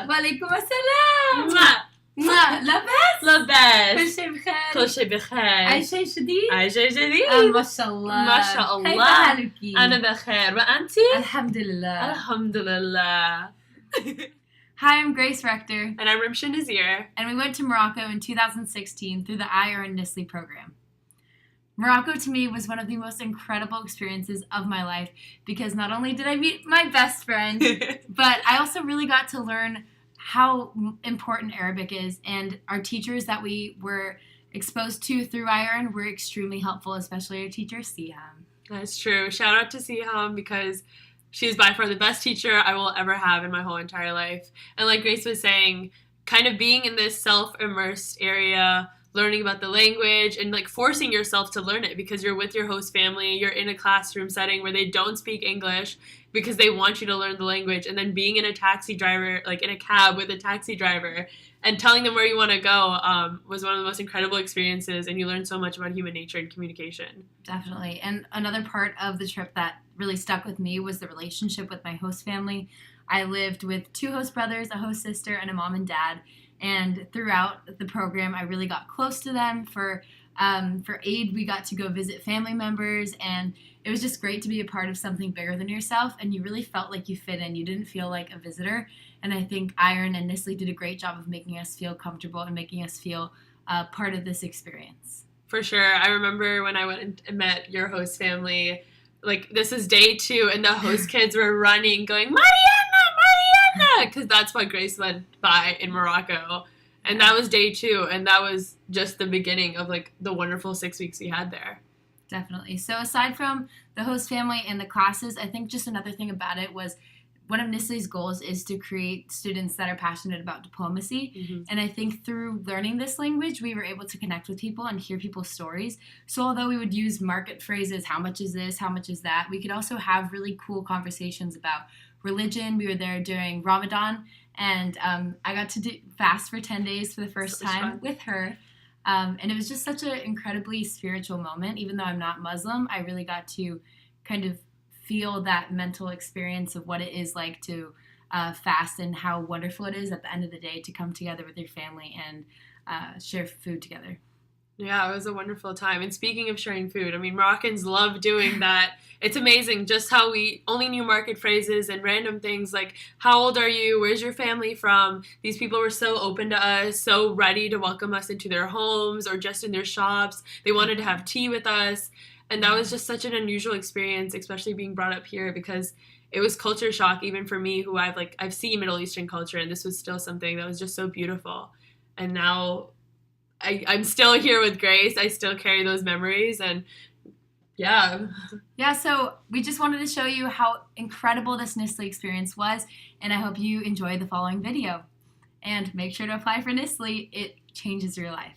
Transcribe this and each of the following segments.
وعليكم السلام. لاباس؟ لاباس. كل شيء بخير؟ كل شيء بخير. أي شيء جديد؟ أي شيء جديد. ما شاء الله. ما شاء الله. كيف حالك؟ أنا بخير وأنتِ؟ الحمد لله. الحمد لله. Hi, I'm Grace Rector. And I'm Rimsha Nazir. And we went to Morocco in 2016 through the IR NSLI program. Morocco to me was one of the most incredible experiences of my life because not only did I meet my best friend, but I also really got to learn how important Arabic is, and our teachers that we were exposed to through IR were extremely helpful, especially our teacher, Siham. That's true. Shout out to Siham because she's by far the best teacher I will ever have in my whole entire life. And like Grace was saying, kind of being in this self-immersed area, learning about the language and like forcing yourself to learn it because you're with your host family, you're in a classroom setting where they don't speak English because they want you to learn the language, and then being in a taxi driver, like in a cab with a taxi driver and telling them where you want to go was one of the most incredible experiences, and you learn so much about human nature and communication. Definitely. And another part of the trip that really stuck with me was the relationship with my host family. I lived with 2 host brothers, a host sister, and a mom and dad. And throughout the program, I really got close to them. For Eid, we got to go visit family members, and it was just great to be a part of something bigger than yourself, and you really felt like you fit in. You didn't feel like a visitor, and I think Iron and NSLI did a great job of making us feel comfortable and making us feel part of this experience. For sure. I remember when I went and met your host family, like this is day 2, and the host kids were running, going, Mariana, because that's what Grace went by in Morocco. And that was day 2, and that was just the beginning of like the wonderful 6 weeks we had there. Definitely. So aside from the host family and the classes, I think just another thing about it was one of NSLI's goals is to create students that are passionate about diplomacy. Mm-hmm. And I think through learning this language, we were able to connect with people and hear people's stories. So although we would use market phrases, how much is this, how much is that, we could also have really cool conversations about religion. We were there during Ramadan, and I got to fast for 10 days for the first time with her. And it was just such an incredibly spiritual moment. Even though I'm not Muslim, I really got to kind of feel that mental experience of what it is like to fast and how wonderful it is at the end of the day to come together with your family and share food together. Yeah, it was a wonderful time. And speaking of sharing food, I mean, Moroccans love doing that. It's amazing just how we only knew market phrases and random things like, how old are you? Where's your family from? These people were so open to us, so ready to welcome us into their homes or just in their shops. They wanted to have tea with us. And that was just such an unusual experience, especially being brought up here, because it was culture shock even for me, who I've seen Middle Eastern culture, and this was still something that was just so beautiful. And now I'm still here with Grace. I still carry those memories, and yeah. Yeah, so we just wanted to show you how incredible this NSLI experience was, and I hope you enjoy the following video. And make sure to apply for NSLI. It changes your life.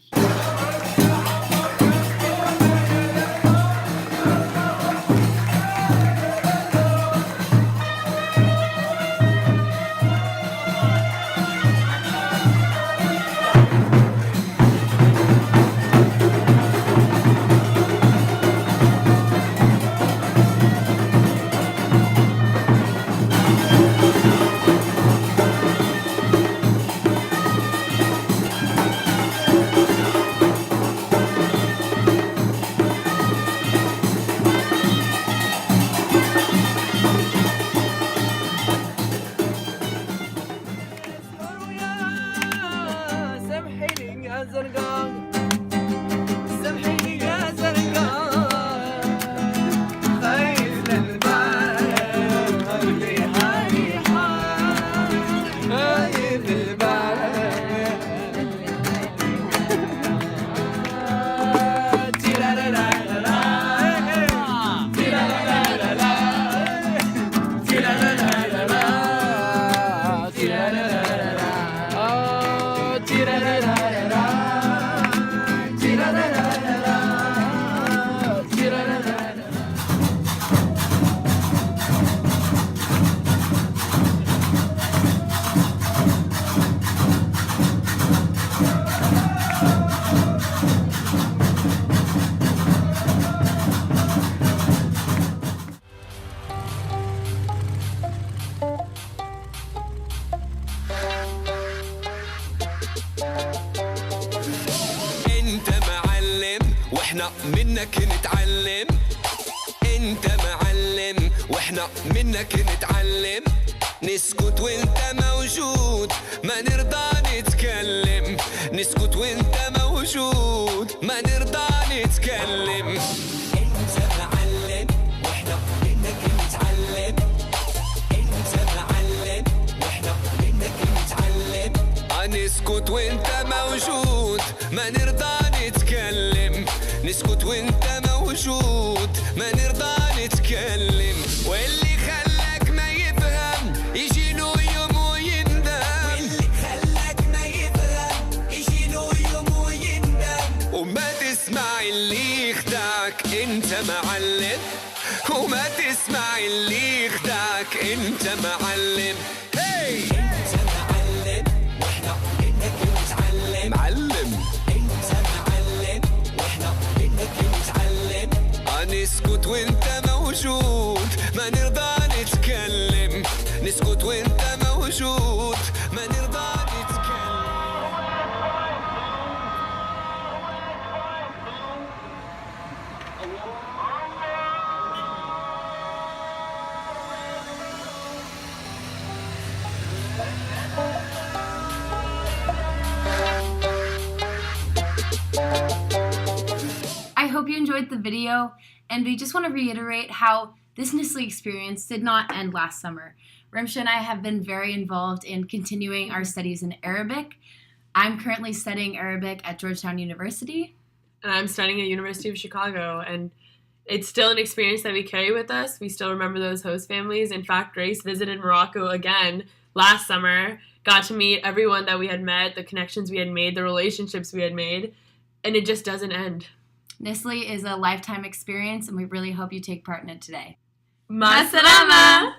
واحنا منك نتعلم. انت معلم واحنا منك نتعلم. نسكت وانت موجود ما نرضى نتكلم. نسكت وانت موجود ما نرضى نتكلم. انت معلم واحنا منك نتعلم. انت معلم واحنا منك نتعلم. نسكت وانت موجود ما نرضى نتكلم. نسكت وانت موجود ما نرضى نتكلم. واللي خلاك ما يفهم يجي له يوم ويندم. واللي خلاك ما يفهم يجي له يوم ويندم. وما تسمع اللي يخدعك انت معلم. وما تسمع اللي يخدعك انت معلم. هي انت معلم واحنا منك نتعلم. معلم انت معلم واحنا منك نتعلم. نسكت وانت موجود ما نرضى نتكلم. نسكت وانت موجود ما نرضى نتكلم. I hope you enjoyed the video, and we just want to reiterate how this NSLI experience did not end last summer. Rimsha and I have been very involved in continuing our studies in Arabic. I'm currently studying Arabic at Georgetown University. And I'm studying at University of Chicago, and it's still an experience that we carry with us. We still remember those host families. In fact, Grace visited Morocco again last summer, got to meet everyone that we had met, the connections we had made, the relationships we had made, and it just doesn't end. NSLI is a lifetime experience, and we really hope you take part in it today. Ma salama!